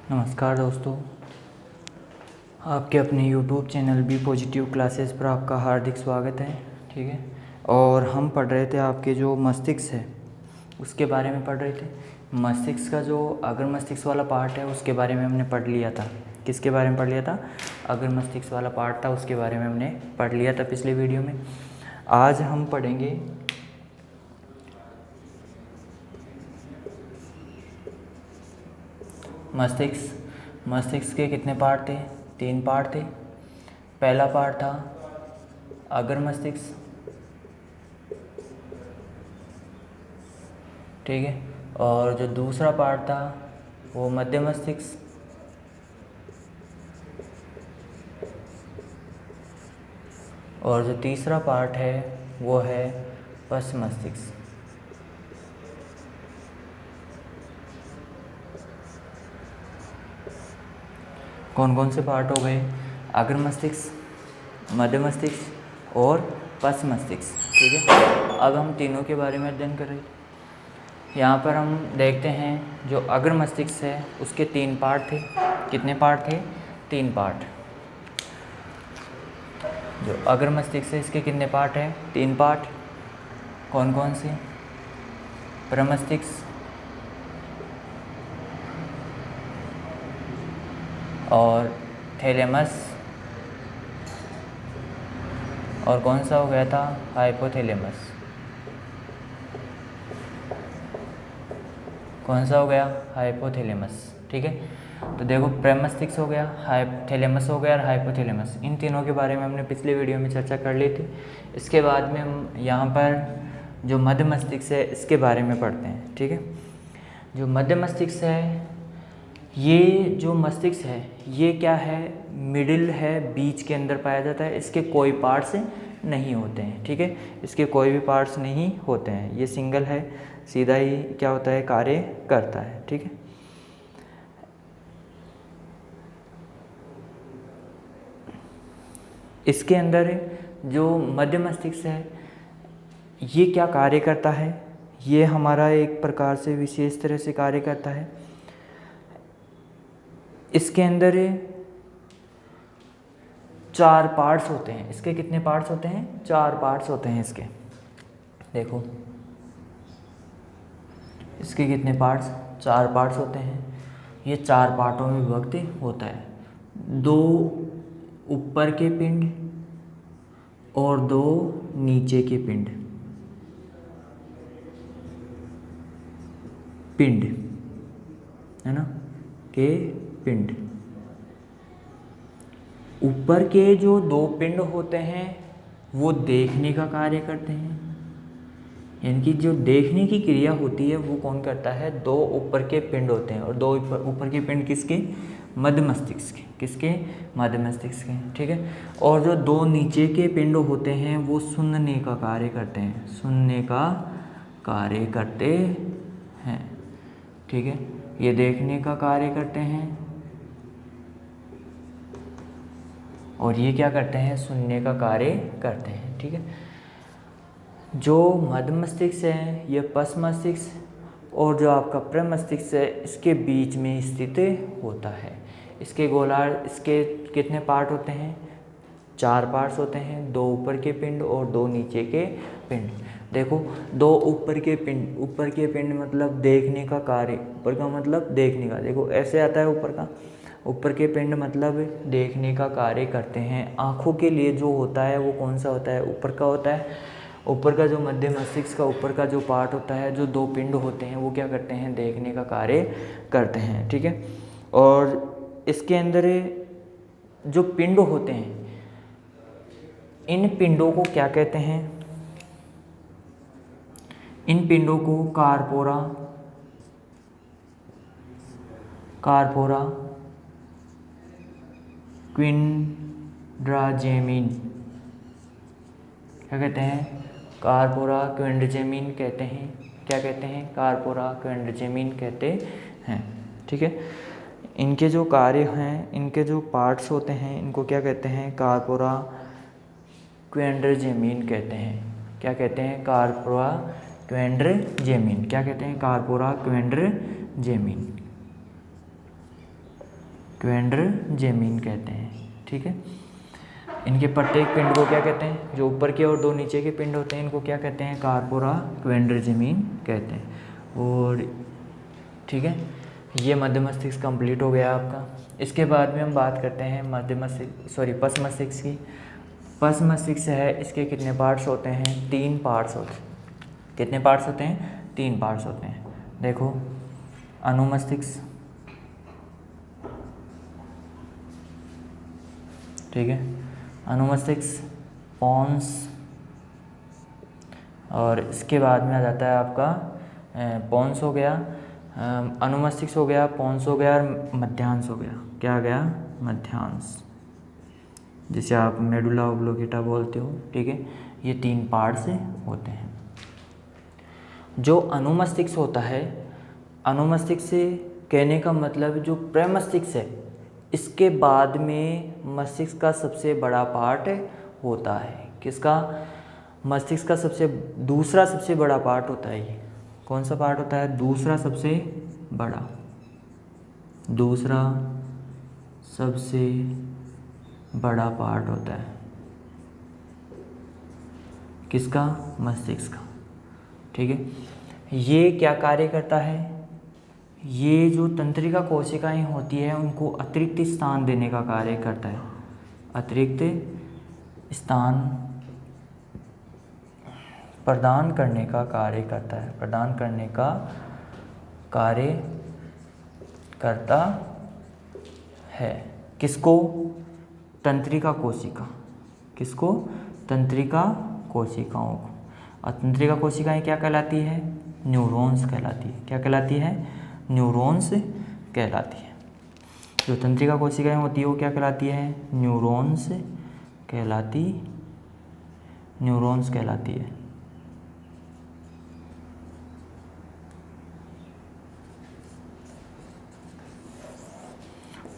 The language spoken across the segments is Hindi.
नमस्कार दोस्तों, आपके अपने YouTube channel be positive classes पर आपका हार्दिक स्वागत है। ठीक है, और हम पढ़ रहे थे आपके जो मस्तिष्क है उसके बारे में पढ़ रहे थे। मस्तिष्क का जो अगर मस्तिष्क वाला पार्ट है उसके बारे में हमने पढ़ लिया था। किसके बारे में पढ़ लिया था? अगर मस्तिष्क वाला पार्ट था उसके बारे में हमने पढ़ लिया था पिछले वीडियो में। आज हम पढ़ेंगे मस्तिष्क के कितने पार्ट थे? 3 पार्ट थे। पहला पार्ट था अगर मस्तिष्क, ठीक है, और जो दूसरा पार्ट था वो मध्य मस्तिष्क, और जो तीसरा पार्ट है वो है पश्च मस्तिष्क। कौन कौन से पार्ट हो गए? अग्र मस्तिष्क, मध्य मस्तिष्क और पश्च मस्तिष्क। ठीक है, अब हम तीनों के बारे में अध्ययन कर रहे हैं। यहाँ पर हम देखते हैं जो अग्र मस्तिष्क है उसके 3 पार्ट थे। कितने पार्ट थे? 3 पार्ट। जो अग्र मस्तिष्क है इसके कितने पार्ट हैं? 3 पार्ट। कौन कौन से? प्रमस्तिष्क और थैलेमस, और कौन सा हो गया था? हाइपोथैलेमस। कौन सा हो गया? हाइपोथैलेमस। ठीक है, तो देखो प्रमस्तिष्क हो गया, थैलेमस हो गया और हाइपोथैलेमस। इन तीनों के बारे में हमने पिछले वीडियो में चर्चा कर ली थी। इसके बाद में हम यहाँ पर जो मध्य मस्तिष्क है इसके बारे में पढ़ते हैं। ठीक है, जो मध्य मस्तिष्क है, ये जो मस्तिष्क है ये क्या है? मिडिल है, बीच के अंदर पाया जाता है। इसके कोई पार्ट्स नहीं होते हैं। ठीक है, इसके कोई भी पार्ट्स नहीं होते हैं। ये सिंगल है, सीधा ही क्या होता है? कार्य करता है। ठीक है, इसके अंदर जो मध्य मस्तिष्क है ये क्या कार्य करता है? ये हमारा एक प्रकार से विशेष तरह से कार्य करता है। इसके अंदर 4 पार्ट्स होते हैं। इसके कितने पार्ट्स होते हैं? 4 पार्ट्स होते हैं इसके। देखो इसके कितने पार्ट्स? 4 पार्ट्स होते हैं। ये 4 पार्टों में विभक्त होता है। 2 ऊपर के पिंड और 2 नीचे के पिंड है ना, के पिंड। ऊपर के जो 2 पिंड होते हैं वो देखने का कार्य करते हैं। यानी कि जो देखने की क्रिया होती है वो कौन करता है? 2 ऊपर के पिंड होते हैं। और 2 ऊपर के पिंड किसके? मध्य मस्तिष्क के। किसके? मध्य मस्तिष्क के। ठीक है, और जो 2 नीचे के पिंड होते हैं वो सुनने का कार्य करते हैं। सुनने का कार्य करते हैं। ठीक है, ये देखने का कार्य करते हैं और ये क्या करते हैं? सुनने का कार्य करते हैं। ठीक है, जो मध्य मस्तिष्क है ये पश्च मस्तिष्क और जो आपका प्रमस्तिष्क है इसके बीच में स्थित होता है। इसके गोलार्ध, इसके कितने पार्ट होते हैं? 4 पार्ट्स होते हैं। 2 ऊपर के पिंड और 2 नीचे के पिंड। देखो 2 ऊपर के पिंड, ऊपर के पिंड मतलब देखने का कार्य, ऊपर का मतलब देखने का। देखो ऐसे आता है ऊपर का, ऊपर के पिंड मतलब देखने का कार्य करते हैं। आँखों के लिए जो होता है वो कौन सा होता है? ऊपर का होता है। ऊपर का जो मध्य मस्तिष्क का ऊपर का जो पार्ट होता है, जो 2 पिंड होते हैं वो क्या करते हैं? देखने का कार्य करते हैं। ठीक है, और इसके अंदर जो पिंड होते हैं इन पिंडों को क्या कहते हैं? इन पिंडों को कार्पोरा, क्विंड्राजेमिन क्या कहते हैं? कार्पोरा क्विंड्राजेमिन कहते हैं। क्या कहते हैं? कार्पोरा क्विंड्राजेमिन कहते हैं। ठीक है, इनके जो कार्य हैं, इनके जो पार्ट्स होते हैं इनको क्या कहते हैं? कार्पोरा क्विंड्राजेमिन कहते हैं। क्या कहते हैं? कार्पोरा क्विंड्राजेमिन। क्या कहते हैं? कार्पोरा क्विंड्राजेमिन। क्वेड्रजेमिन कहते हैं। ठीक है, इनके प्रत्येक पिंड को क्या कहते हैं, जो ऊपर के और दो नीचे के पिंड होते हैं इनको क्या कहते हैं, कार्पोरा क्वेड्रजेमिन कहते हैं। और ठीक है, ये मध्य मस्तिष्क कंप्लीट हो गया आपका। इसके बाद में हम बात करते हैं पश्च मस्तिष्क की। पश्च मस्तिष्क है, इसके कितने पार्ट्स होते हैं, 3 पार्ट्स होते हैं। कितने पार्ट्स होते हैं, 3 पार्ट्स होते हैं। देखो, अनुमस्तिष्क, ठीक है, अनुमस्तिष्क, पोन्स, और इसके बाद में आ जाता है आपका पोन्स हो गया, अनुमस्तिष्क हो गया, पोन्स हो गया और मध्यांश हो गया। क्या आ गया, मध्यांश, जिसे आप मेडुला ऑब्लोंगेटा बोलते हो। ठीक है, ये 3 पार्ट से होते हैं। जो अनुमस्तिष्क होता है, अनुमस्तिष्क से कहने का मतलब जो प्रमस्तिष्क है, इसके बाद में मस्तिष्क का सबसे बड़ा पार्ट होता है। किसका, मस्तिष्क का दूसरा सबसे बड़ा पार्ट होता है। ये कौन सा पार्ट होता है, दूसरा सबसे बड़ा, दूसरा सबसे बड़ा पार्ट होता है किसका, मस्तिष्क का। ठीक है, ये क्या कार्य करता है, ये जो तंत्रिका कोशिकाएं होती है उनको अतिरिक्त स्थान देने का कार्य करता है। अतिरिक्त स्थान प्रदान करने का कार्य करता है, प्रदान करने का कार्य करता है। किसको, तंत्रिका कोशिका, किसको, तंत्रिका कोशिकाओं को। और तंत्रिका कोशिकाएं क्या कहलाती है, न्यूरॉन्स कहलाती है। क्या कहलाती है, न्यूरॉन्स कहलाती है। जो तंत्रिका कोशिकाएं होती है वो क्या कहलाती है, न्यूरॉन्स कहलाती, न्यूरॉन्स कहलाती है।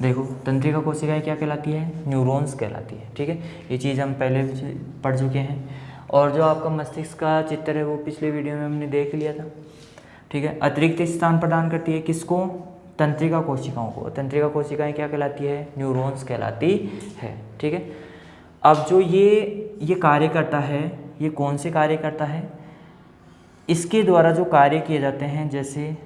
देखो, तंत्रिका कोशिकाएं क्या कहलाती है, न्यूरॉन्स कहलाती है। ठीक है, ये चीज़ हम पहले पढ़ चुके हैं। और जो आपका मस्तिष्क का चित्र है वो पिछले वीडियो में हमने देख लिया था। ठीक है, अतिरिक्त स्थान प्रदान करती है किसको, तंत्रिका कोशिकाओं को। तंत्रिका कोशिकाएं क्या कहलाती है, न्यूरॉन्स कहलाती है। ठीक है, अब जो ये कार्य करता है, ये कौन से कार्य करता है, इसके द्वारा जो कार्य किए जाते हैं, जैसे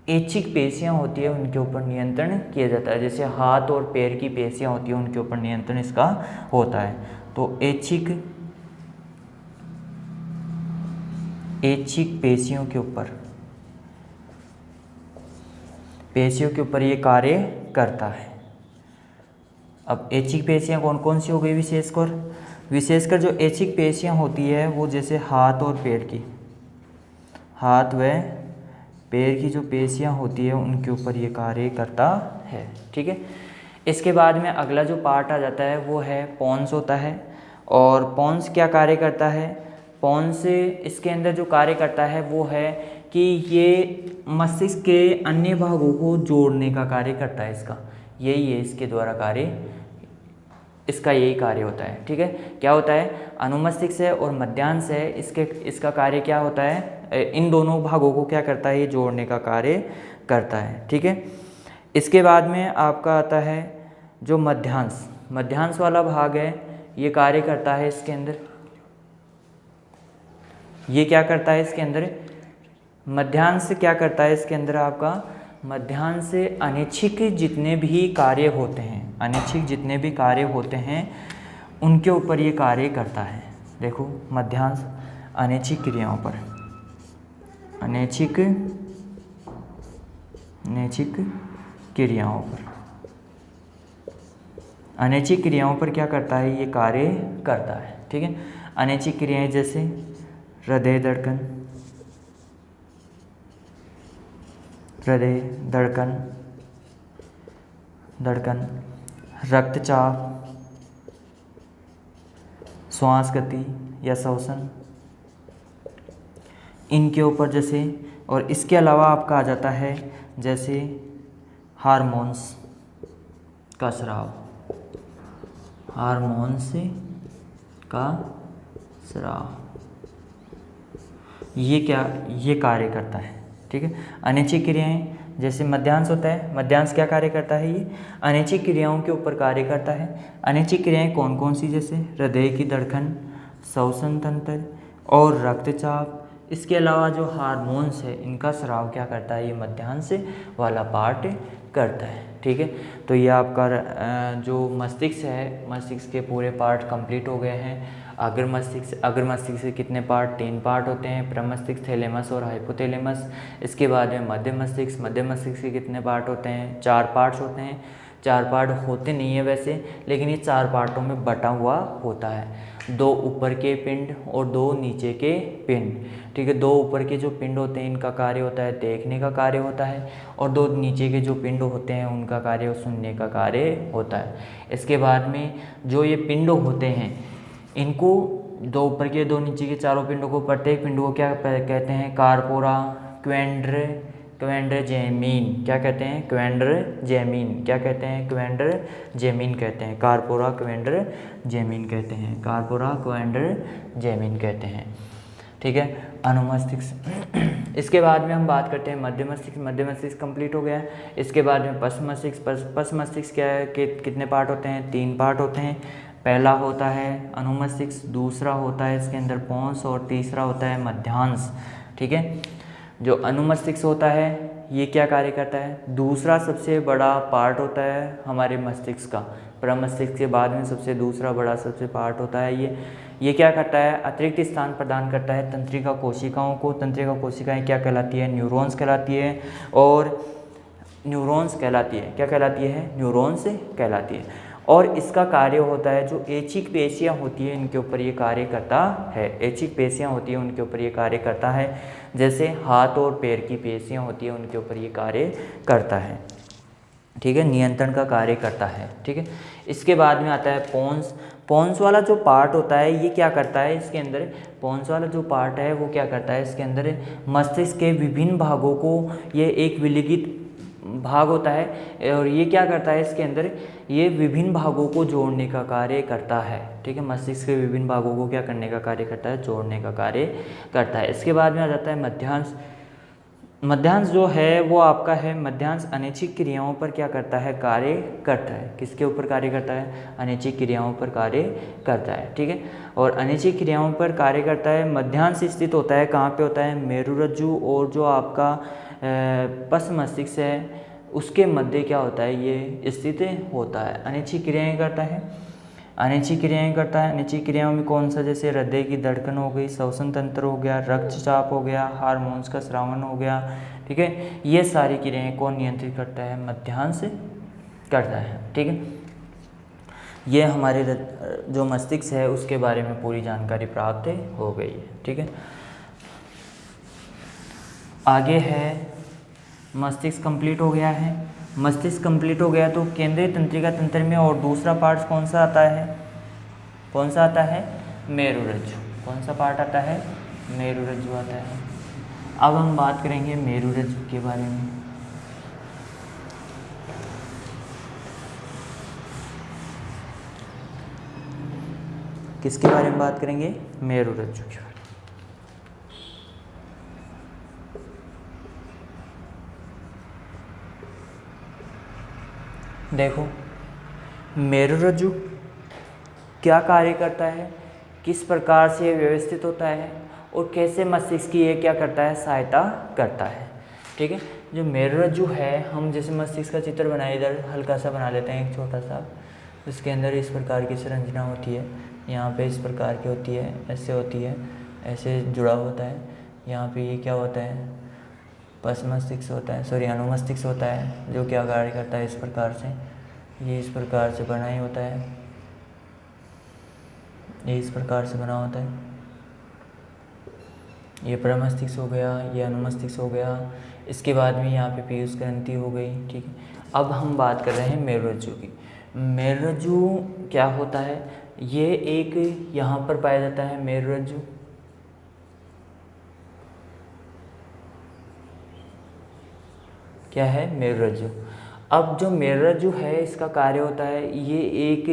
ऐच्छिक पेशियां होती है उनके ऊपर नियंत्रण किया जाता है। जैसे हाथ और पैर की पेशियां होती है उनके ऊपर नियंत्रण इसका होता है। तो ऐच्छिक पेशियों के ऊपर ये कार्य करता है। अब ऐच्छिक पेशियां कौन कौन सी हो गई, विशेषकर जो ऐच्छिक पेशियां होती है वो जैसे हाथ और पैर की, हाथ व पैर की जो पेशियां होती है उनके ऊपर ये कार्य करता है। ठीक है, इसके बाद में अगला जो पार्ट आ जाता है वो है पोन्स होता है। और पोन्स क्या कार्य करता है, पोन्स इसके अंदर जो कार्य करता है वो है कि ये मस्तिष्क के अन्य भागों को जोड़ने का कार्य करता है। इसका यही है, इसके द्वारा कार्य, इसका यही कार्य होता है। ठीक है, क्या होता है, अनुमस्तिष्क है और मध्यांश है, इसका कार्य क्या होता है, इन दोनों भागों को क्या करता है, ये जोड़ने का कार्य करता है। ठीक है, इसके बाद में आपका आता है जो मध्यांश वाला भाग है, ये कार्य करता है इसके अंदर, ये क्या करता है इसके अंदर, मध्यांश क्या करता है इसके अंदर, आपका मध्यांश से अनैच्छिक जितने भी कार्य होते हैं, अनैच्छिक जितने भी कार्य होते हैं उनके ऊपर ये कार्य करता है। देखो, मध्यांश अनैच्छिक क्रियाओं पर, अनैच्छिक क्रियाओं पर, अनैच्छिक क्रियाओं पर क्या करता है, ये कार्य करता है। ठीक है, अनैच्छिक क्रियाएं जैसे हृदय धड़कन, रक्तचाप, श्वास गति या श्वसन, इनके ऊपर जैसे, और इसके अलावा आपका आ जाता है जैसे हार्मोन्स का स्राव, हार्मोन्स का स्राव, ये कार्य करता है। ठीक है, अनैच्छिक क्रियाएं जैसे मध्यांश होता है, मध्यांश क्या कार्य करता है, ये अनैच्छिक क्रियाओं के ऊपर कार्य करता है। अनैच्छिक क्रियाएं कौन कौन सी, जैसे हृदय की धड़कन, श्वसन तंत्र और रक्तचाप। इसके अलावा जो हार्मोन्स है इनका स्राव क्या करता है, ये मध्यांश वाला पार्ट करता है। ठीक है, तो ये आपका जो मस्तिष्क है, मस्तिष्क के पूरे पार्ट कंप्लीट हो गए हैं। अग्र मस्तिष्क से कितने पार्ट, 3 पार्ट होते हैं, प्रमस्तिष्क, थैलेमस और हाइपोथैलेमस। इसके बाद में मध्य मस्तिष्क के कितने पार्ट होते हैं, 4 पार्ट्स होते हैं। 4 पार्ट होते नहीं है वैसे, लेकिन ये 4 पार्टों में बटा हुआ होता है। 2 ऊपर के पिंड और 2 नीचे के पिंड। ठीक है, 2 ऊपर के जो पिंड होते हैं इनका कार्य होता है देखने का कार्य होता है, और 2 नीचे के जो पिंड होते हैं उनका कार्य सुनने का कार्य होता है। इसके बाद में जो ये पिंड होते हैं इनको 2 ऊपर के 2 नीचे के चारों पिंडों को, प्रत्येक पिंड को क्या कहते हैं, कार्पोरा क्वेंड्रजेमीन। क्या कहते हैं, क्वेंड्रजेमीन। क्या कहते हैं, क्वेंड्रजेमीन कहते हैं, कार्पोरा क्वेंड्रजेमीन कहते हैं, कार्पोरा क्वेंड्रजेमीन कहते हैं। ठीक है, अनुमस्तिष्क। इसके बाद में हम बात करते हैं मध्य मस्तिष्क कंप्लीट हो गया। इसके बाद में पश्च मस्तिष्क क्या है, कितने पार्ट होते हैं, 3 पार्ट होते हैं। पहला होता है अनुमस्तिष्क, दूसरा होता है इसके अंदर पोंस, और तीसरा होता है मध्यांश। ठीक है, जो अनुमस्तिष्क होता है ये क्या कार्य करता है, दूसरा सबसे बड़ा पार्ट होता है हमारे मस्तिष्क का। प्रमस्तिष्क के बाद में दूसरा बड़ा सबसे पार्ट होता है ये क्या करता है, अतिरिक्त स्थान प्रदान करता है तंत्रिका कोशिकाओं को। तंत्रिका कोशिकाएं क्या कहलाती है, न्यूरॉन्स कहलाती है, और न्यूरॉन्स कहलाती है, क्या कहलाती है, न्यूरॉन्स कहलाती है। और इसका कार्य होता है जो ऐच्छिक पेशियाँ होती हैं इनके ऊपर ये कार्य करता है। ऐच्छिक पेशियाँ होती हैं उनके ऊपर ये कार्य करता है, जैसे हाथ और पैर की पेशियाँ होती हैं उनके ऊपर ये कार्य करता है। ठीक है, नियंत्रण का कार्य करता है। ठीक है, इसके बाद में आता है पोंस। पोंस वाला जो पार्ट होता है ये क्या करता है, इसके अंदर पोंस वाला जो पार्ट है वो क्या करता है, इसके अंदर मस्तिष्क के विभिन्न भागों को, ये एक विलिखित भाग होता है, और ये क्या करता है, इसके अंदर ये विभिन्न भागों को जोड़ने का कार्य करता है। ठीक है, मस्तिष्क के विभिन्न भागों को क्या करने का कार्य करता है, जोड़ने का कार्य करता है। इसके बाद में आ जाता है मध्यांश। मध्यांश जो है वो आपका है, मध्यांश अनैच्छिक क्रियाओं पर क्या करता है, कार्य करता है। किसके ऊपर कार्य करता है, अनैच्छिक क्रियाओं पर कार्य करता है। ठीक है, और अनैच्छिक क्रियाओं पर कार्य करता है। मध्यांश स्थित होता है कहाँ पे होता है, मेरुरज्जु और जो आपका पश्च मस्तिष्क है उसके मध्य क्या होता है, ये स्थित होता है। अनैच्छिक क्रियाएं करता है, अनैच्छिक क्रियाएं करता है। अनैच्छिक क्रियाओं में कौन सा, जैसे हृदय की धड़कन हो गई, श्वसन तंत्र हो गया, रक्तचाप हो गया, हार्मोन्स का स्रावन हो गया। ठीक है, ये सारी क्रियाएं कौन नियंत्रित करता है, मध्यांश करता है। ठीक है, ये हमारे जो मस्तिष्क है उसके बारे में पूरी जानकारी प्राप्त हो गई है। ठीक है, आगे है मस्तिष्क कंप्लीट हो गया है। मस्तिष्क कंप्लीट हो गया तो केंद्रीय तंत्रिका तंत्र में और दूसरा पार्ट कौन सा आता है, कौन सा आता है, मेरुरज्जु। कौन सा पार्ट आता है, मेरुरज्जु आता है। अब हम बात करेंगे मेरुरज्जु के बारे में। किसके बारे में बात करेंगे, मेरुरज्जु के बारे में। देखो मेरुरज्जु क्या कार्य करता है, किस प्रकार से व्यवस्थित होता है, और कैसे मस्तिष्क की ये क्या करता है, सहायता करता है। ठीक है, जो मेरुरज्जु है, हम जैसे मस्तिष्क का चित्र बनाए, इधर हल्का सा बना लेते हैं एक छोटा सा। इसके अंदर इस प्रकार की संरचना होती है, यहाँ पे इस प्रकार की होती है, ऐसे होती है, ऐसे जुड़ा होता है। यहाँ पे ये क्या होता है, पश्च मस्तिष्क होता है, सॉरी अनुमस्तिष्क होता है, जो क्या कार्य करता है इस प्रकार से, ये इस प्रकार से बना ही होता है, ये इस प्रकार से बना होता है। ये प्रमस्तिष्क हो गया, ये अनुमस्तिष्क हो गया। इसके बाद में यहाँ पे पीयूष ग्रंथि हो गई। ठीक है, अब हम बात कर रहे हैं मेरुरज्जु की। मेरुरज्जु क्या होता है, ये एक यहाँ पर पाया जाता है मेरुरज्जु। क्या है, मेरुरज्जु। अब जो मेरुरज्जु है इसका कार्य होता है, ये एक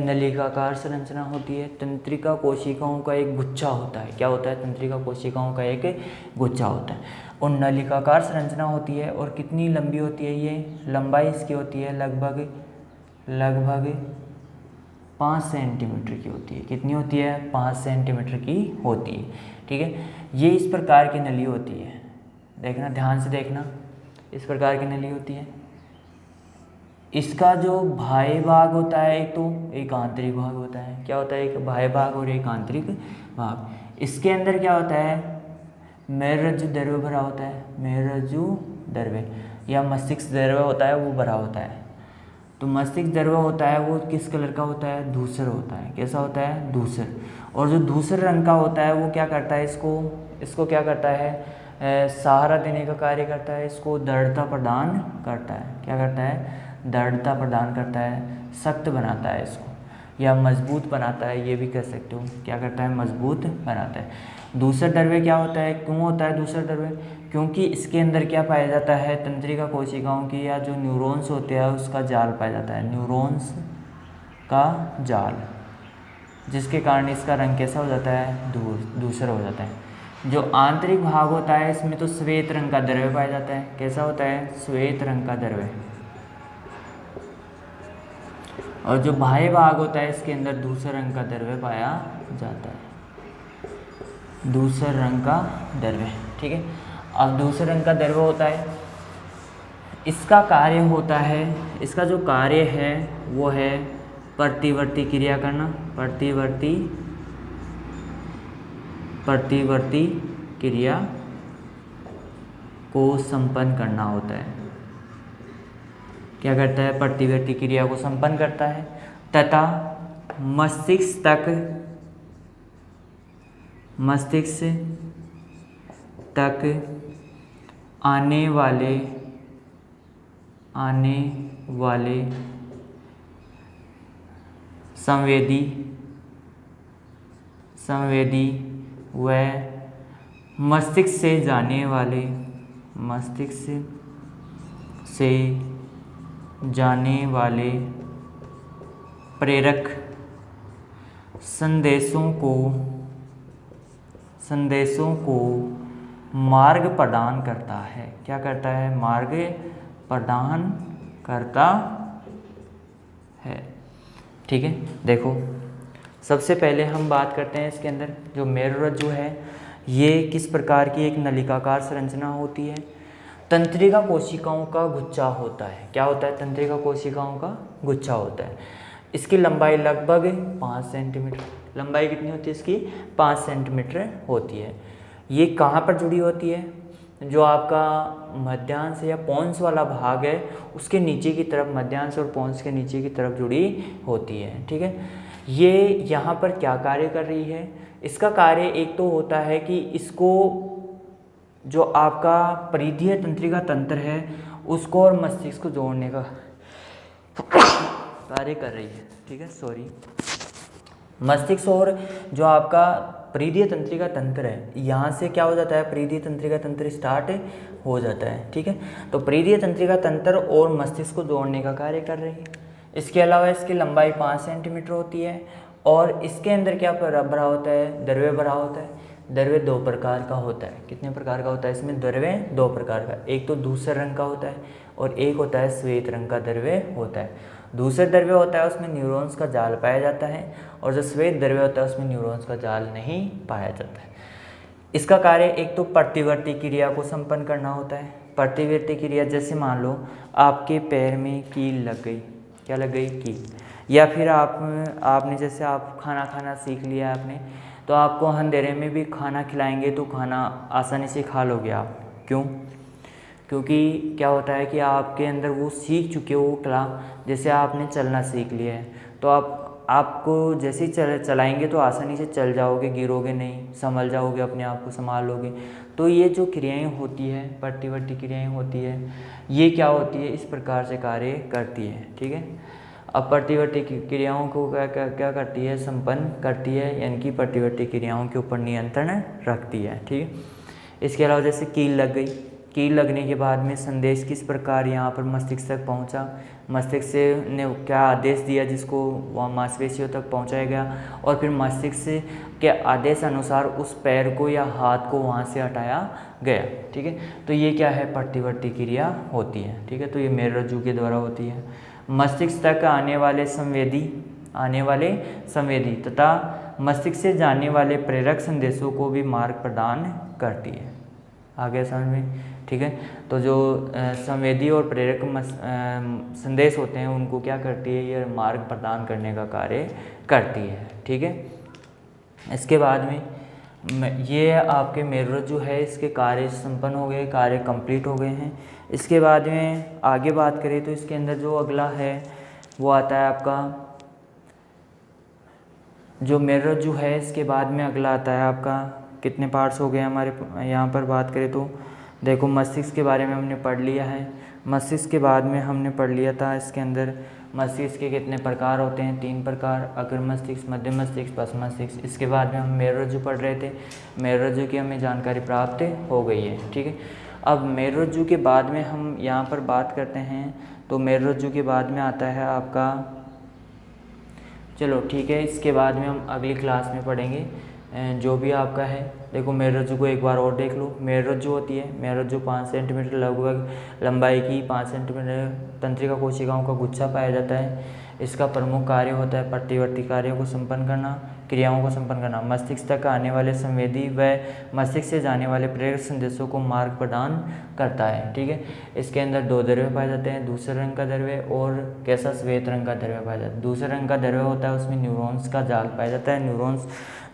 नलिकाकार संरचना होती है। तंत्रिका कोशिकाओं का एक गुच्छा होता है। क्या होता है? तंत्रिका कोशिकाओं का एक गुच्छा होता है और नलिकाकार संरचना होती है। और कितनी लंबी होती है ये? लंबाई इसकी होती है लगभग 5 सेंटीमीटर की होती है। कितनी होती है? 5 सेंटीमीटर की होती है। ठीक है, ये इस प्रकार की नली होती है। देखना, ध्यान से देखना, इस प्रकार की नली होती है। इसका जो बाह्य भाग होता है एक तो एक आंतरिक भाग होता है। क्या होता है? एक बाह्य भाग और एक आंतरिक भाग। इसके अंदर क्या होता है? मेरुरज्जु द्रव्य भरा होता है। मेरुरज्जु द्रव्य या मस्तिष्क द्रव्य होता है, वो भरा होता है। तो मस्तिष्क द्रव्य होता है वो किस कलर का होता है? धूसर होता है। कैसा होता है? धूसर। और जो धूसर रंग का होता है वो क्या करता है? इसको क्या करता है? सहारा देने का कार्य करता है। इसको दृढ़ता प्रदान करता है। क्या करता है? दृढ़ता प्रदान करता है, सख्त बनाता है इसको, या मजबूत बनाता है, ये भी कह सकते हो। क्या करता है? मजबूत बनाता है। दूसरा द्रव्य क्या होता है? क्यों होता है दूसरा द्रव्य? क्योंकि इसके अंदर क्या पाया जाता है? तंत्रिका कोशिकाओं की या जो न्यूरॉन्स होते हैं उसका जाल पाया जाता है। न्यूरॉन्स का जाल, जिसके कारण इसका रंग कैसा हो जाता है? धूसर हो जाता है। जो आंतरिक भाग होता है इसमें तो श्वेत रंग का द्रव्य पाया जाता है। कैसा होता है? श्वेत रंग का द्रव्य। और जो बाह्य भाग होता है इसके अंदर धूसर रंग का द्रव्य पाया जाता है। धूसर रंग का द्रव्य। ठीक है, अब धूसर रंग का द्रव्य होता है, इसका कार्य होता है, इसका जो कार्य है वो है प्रतिवर्ती क्रिया करना। प्रतिवर्ती क्रिया को संपन्न करना होता है। क्या करता है? प्रतिवर्ती क्रिया को संपन्न करता है तथा मस्तिष्क तक आने वाले संवेदी व मस्तिष्क से जाने वाले प्रेरक संदेशों को मार्ग प्रदान करता है। क्या करता है? मार्ग प्रदान करता है। ठीक है, देखो सबसे पहले हम बात करते हैं इसके अंदर जो मेरुरज्जु है ये किस प्रकार की एक नलिकाकार संरचना होती है। तंत्रिका कोशिकाओं का गुच्छा होता है। क्या होता है? तंत्रिका कोशिकाओं का गुच्छा होता है। इसकी लंबाई लगभग 5 सेंटीमीटर। लंबाई कितनी होती है इसकी? 5 सेंटीमीटर होती है। ये कहाँ पर जुड़ी होती है? जो आपका मध्यांश या पोंस वाला भाग है उसके नीचे की तरफ, मध्यांश और पोंस के नीचे की तरफ जुड़ी होती है। ठीक है, ये यहाँ पर क्या कार्य कर रही है? इसका कार्य एक तो होता है कि इसको जो आपका परिधीय तंत्रिका तंत्र है उसको और मस्तिष्क को जोड़ने का कार्य कर रही है। ठीक है, सॉरी, मस्तिष्क और जो आपका परिधीय तंत्रिका तंत्र है यहाँ से क्या हो जाता है? परिधीय तंत्रिका तंत्र स्टार्ट हो जाता है। ठीक है, तो परिधीय तंत्रिका तंत्र और मस्तिष्क को जोड़ने का कार्य कर रही है। इसके अलावा इसकी लंबाई 5 सेंटीमीटर होती है और इसके अंदर क्या भरा होता है? द्रव्य भरा होता है। द्रव्य 2 प्रकार का होता है। कितने प्रकार का होता है? इसमें द्रव्य 2 प्रकार का, एक तो धूसर रंग का होता है और एक होता है श्वेत रंग का द्रव्य होता है। धूसर द्रव्य होता है उसमें न्यूरॉन्स का जाल पाया जाता है और जो श्वेत द्रव्य होता है उसमें न्यूरॉन्स का जाल नहीं पाया जाता है। इसका कार्य एक तो प्रतिवर्ती क्रिया को संपन्न करना होता है। प्रतिवर्ती क्रिया जैसे मान लो आपके पैर में कील लग गई। क्या लग गई? कील। या फिर आपने जैसे आप खाना खाना सीख लिया आपने, तो आपको अंधेरे में भी खाना खिलाएंगे तो खाना आसानी से खा लोगे आप। क्यों? क्योंकि क्या होता है कि आपके अंदर वो सीख चुके हो कला। जैसे आपने चलना सीख लिया है तो आपको जैसे ही चलाएंगे तो आसानी से चल जाओगे, गिरोगे नहीं, संभल जाओगे, अपने आप को संभाल लोगे। तो ये जो क्रियाएं होती है, प्रतिवर्ती क्रियाएं होती है, ये क्या होती है? इस प्रकार से कार्य करती है। ठीक है, अब प्रतिवर्ती क्रियाओं को क्या करती है? संपन्न करती है, यानी कि प्रतिवर्ती क्रियाओं के ऊपर नियंत्रण रखती है। ठीक है, इसके अलावा जैसे कील लग गई, कील लगने के बाद में संदेश किस प्रकार यहाँ पर मस्तिष्क तक पहुँचा, मस्तिष्क ने क्या आदेश दिया जिसको वहाँ मांसपेशियों तक पहुँचाया गया, और फिर मस्तिष्क के आदेश अनुसार उस पैर को या हाथ को वहाँ से हटाया गया। ठीक है, तो ये क्या है, प्रतिवर्ती क्रिया होती है। ठीक है, तो ये मेरुरज्जु के द्वारा होती है। मस्तिष्क तक आने वाले संवेदी तथा मस्तिष्क से जाने वाले प्रेरक संदेशों को भी मार्ग प्रदान करती है। आगे समझ में? ठीक है, तो जो संवेदी और प्रेरक संदेश होते हैं उनको क्या करती है, ये मार्ग प्रदान करने का कार्य करती है। ठीक है, इसके बाद में ये आपके मेरुरज्जु है, इसके कार्य संपन्न हो गए, कार्य कंप्लीट हो गए हैं। इसके बाद में आगे बात करें तो इसके अंदर जो अगला है वो आता है आपका जो मेरुरज्जु है, इसके बाद में अगला आता है आपका, कितने पार्ट्स हो गए हमारे यहाँ पर बात करें तो देखो मस्तिष्क के बारे में हमने पढ़ लिया है। मस्तिष्क के बाद में हमने पढ़ लिया था इसके अंदर मस्तिष्क के कितने प्रकार होते हैं, 3 प्रकार, अग्र मस्तिष्क, मध्य मस्तिष्क, पश्च मस्तिष्क। इसके बाद में हम मेरुरज्जु पढ़ रहे थे, मेरुरज्जु की हमें जानकारी प्राप्त हो गई है। ठीक है, अब मेरुरज्जु के बाद में हम यहाँ पर बात करते हैं, तो मेरुरज्जु के बाद में आता है आपका, चलो ठीक है, इसके बाद में हम अगली क्लास में पढ़ेंगे जो भी आपका है। देखो मेरुरज्जु को एक बार और देख लो। मेरुरज्जु होती है, मेरुरज्जु 5 सेंटीमीटर लगभग लंबाई की 5 सेंटीमीटर तंत्रिका कोशिकाओं का गुच्छा पाया जाता है। इसका प्रमुख कार्य होता है प्रतिवर्ती कार्यों को संपन्न करना, क्रियाओं को संपन्न करना। मस्तिष्क तक आने वाले संवेदी व मस्तिष्क से जाने वाले प्रेरक संदेशों को मार्ग प्रदान करता है। ठीक है, इसके अंदर 2 द्रव्य पाए जाते हैं, दूसरे रंग का द्रव्य और कैसा श्वेत रंग का द्रव्य पाया जाता है। दूसरे रंग का द्रव्य होता है उसमें न्यूरॉन्स का जाल पाया जाता है। न्यूरॉन्स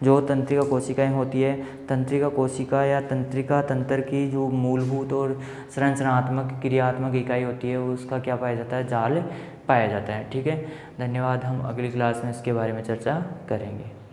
जो तंत्रिका कोशिकाएं होती है, तंत्रिका कोशिका या तंत्रिका तंत्र की जो मूलभूत और संरचनात्मक क्रियात्मक इकाई होती है उसका क्या पाया जाता है, जाल पाया जाता है। ठीक है, धन्यवाद। हम अगली क्लास में इसके बारे में चर्चा करेंगे।